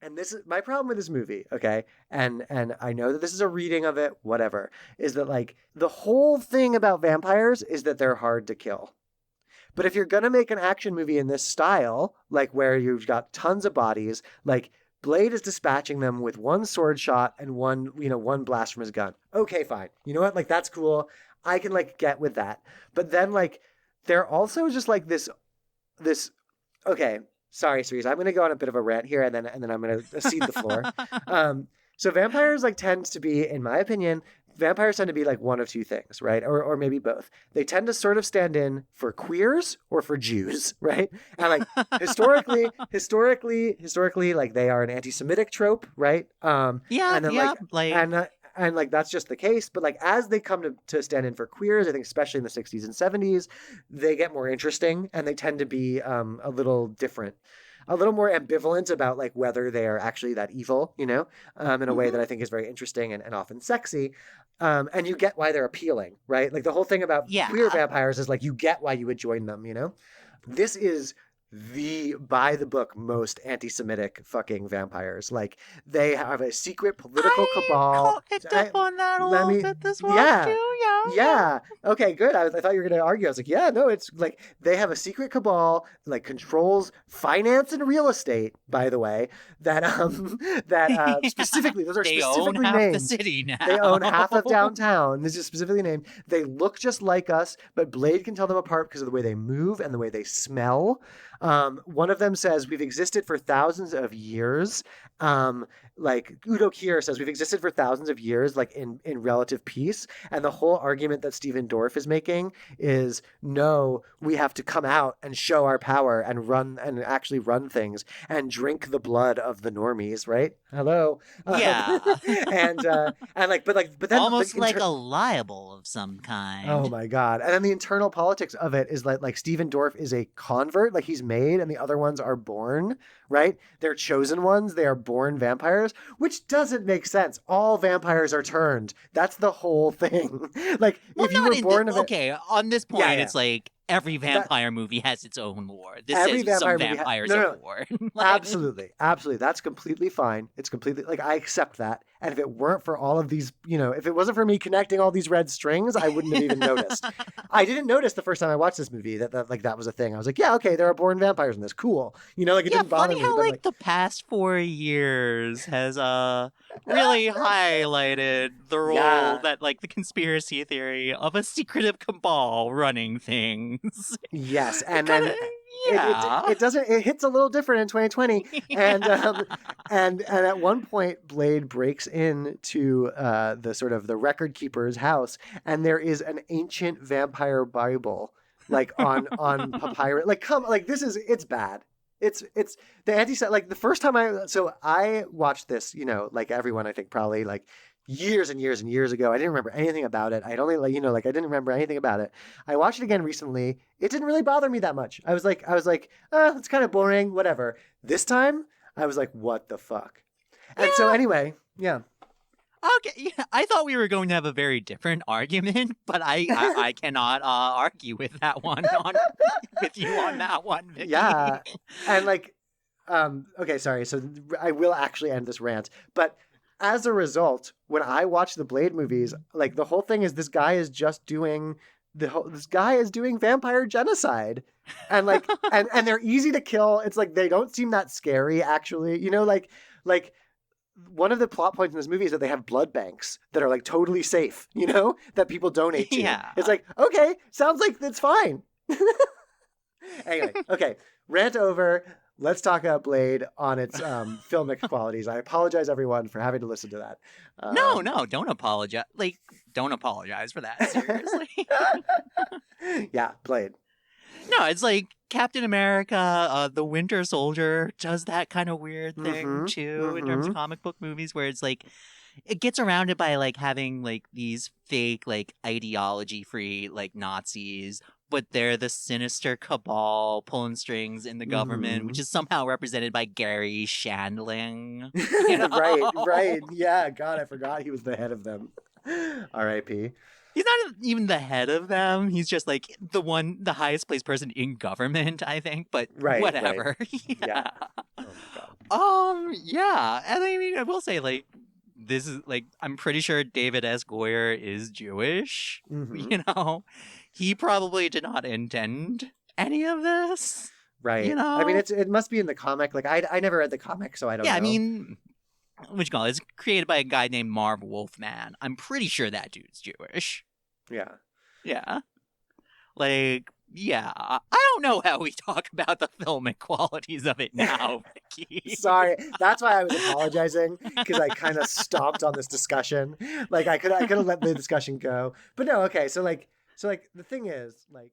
and this is my problem with this movie, okay? And I know that this is a reading of it, whatever, is that like the whole thing about vampires is that they're hard to kill. But if you're gonna make an action movie in this style, like where you've got tons of bodies, like Blade is dispatching them with one sword shot and one blast from his gun. Okay, fine. You know what? Like that's cool. I can like get with that. But then like they're also just like this okay, sorry, Cerise. I'm gonna go on a bit of a rant here and then I'm gonna cede the floor. So vampires like tends to be, in my opinion, vampires tend to be like one of two things, right? Or maybe both. They tend to sort of stand in for queers or for Jews, right? And like historically, like they are an anti-Semitic trope, right? Yeah, And then yeah, and like that's just the case. But like as they come to stand in for queers, I think especially in the 60s and 70s, they get more interesting and they tend to be a little different, a little more ambivalent about like whether they are actually that evil, in a way that I think is very interesting and often sexy. And you get why they're appealing, right? Like the whole thing about yeah. queer vampires is like you get why you would join them. This is the by the book most anti-Semitic fucking vampires. Like they have a secret political cabal. Picked up on that a Let little me, bit this watch yeah, too. Yeah. yeah. Okay, good. I thought you were going to argue. I was like, yeah, no, it's like they have a secret cabal that like controls finance and real estate, by the way, that specifically, those are They specifically own half named. the city now. They own half of downtown. This is specifically named. They look just like us, but Blade can tell them apart because of the way they move and the way they smell. One of them says, we've existed for thousands of years. Like Udo Kier says, we've existed for thousands of years, like in relative peace. And the whole argument that Stephen Dorff is making is, no, we have to come out and show our power and actually run things and drink the blood of the normies, right? Hello. Yeah. But then almost like a libel of some kind. Oh my God. And then the internal politics of it is like Stephen Dorff is a convert, like he's made, and the other ones are born, right? They're chosen ones. They are born vampires, which doesn't make sense. All vampires are turned. That's the whole thing. Like if you were born okay, on this point, it's like every vampire movie has its own lore. This every says some vampire vampires movie are born. Absolutely. That's completely fine. It's completely like I accept that. And if it weren't for all of these, if it wasn't for me connecting all these red strings, I wouldn't have even noticed. I didn't notice the first time I watched this movie that was a thing. I was like, yeah, okay, there are born vampires in this. Cool. Like it didn't bother me. Funny how like the past 4 years has really highlighted the role that like the conspiracy theory of a secretive cabal running things. Yes, and then it hits a little different in 2020, and at one point Blade breaks into the sort of the record keeper's house, and there is an ancient vampire Bible like on papyrus. It's bad. It's the anti-set. Like the first time I watched this, like everyone I think probably like years and years and years ago. I didn't remember anything about it. I'd only I didn't remember anything about it. I watched it again recently. It didn't really bother me that much. I was like, it's kind of boring, whatever. This time I was like, what the fuck? And so anyway, yeah. Okay, yeah, I thought we were going to have a very different argument, but I cannot argue with that one with you on that one, Vicky. Yeah, and okay, sorry. So I will actually end this rant, but as a result, when I watch the Blade movies, like the whole thing is this guy is doing vampire genocide, and like and they're easy to kill. It's like they don't seem that scary actually. Like one of the plot points in this movie is that they have blood banks that are like totally safe. That people donate to. Yeah. It's like, okay, sounds like it's fine. Anyway, okay, rant over. Let's talk about Blade on its filmic qualities. I apologize, everyone, for having to listen to that. No, don't apologize. Like, don't apologize for that, seriously. Yeah, Blade. No, it's like Captain America, the Winter Soldier does that kind of weird thing, too, in terms of comic book movies, where it's like, it gets surrounded by, like, having, like, these fake, like, ideology-free, like, Nazis, but they're the sinister cabal pulling strings in the government, which is somehow represented by Gary Shandling. Right. Yeah, God, I forgot he was the head of them. R.I.P. He's not even the head of them. He's just like the highest placed person in government, I think. But whatever. Right. Yeah. Oh my God. Yeah. And I mean, I will say, like, this is like, I'm pretty sure David S. Goyer is Jewish. Mm-hmm. You know, he probably did not intend any of this. You Right. I mean, know, it must be in the comic. Like I never read the comic, so I don't yeah. I know. mean, what you call it? It's created by a guy named Marv Wolfman. I'm pretty sure that dude's Jewish. Yeah. Yeah. Like, yeah. I don't know how we talk about the filmic qualities of it now, Vicky. Sorry, that's why I was apologizing because I kind of stomped on this discussion. Like I could have let the discussion go, but no, okay. So like the thing is like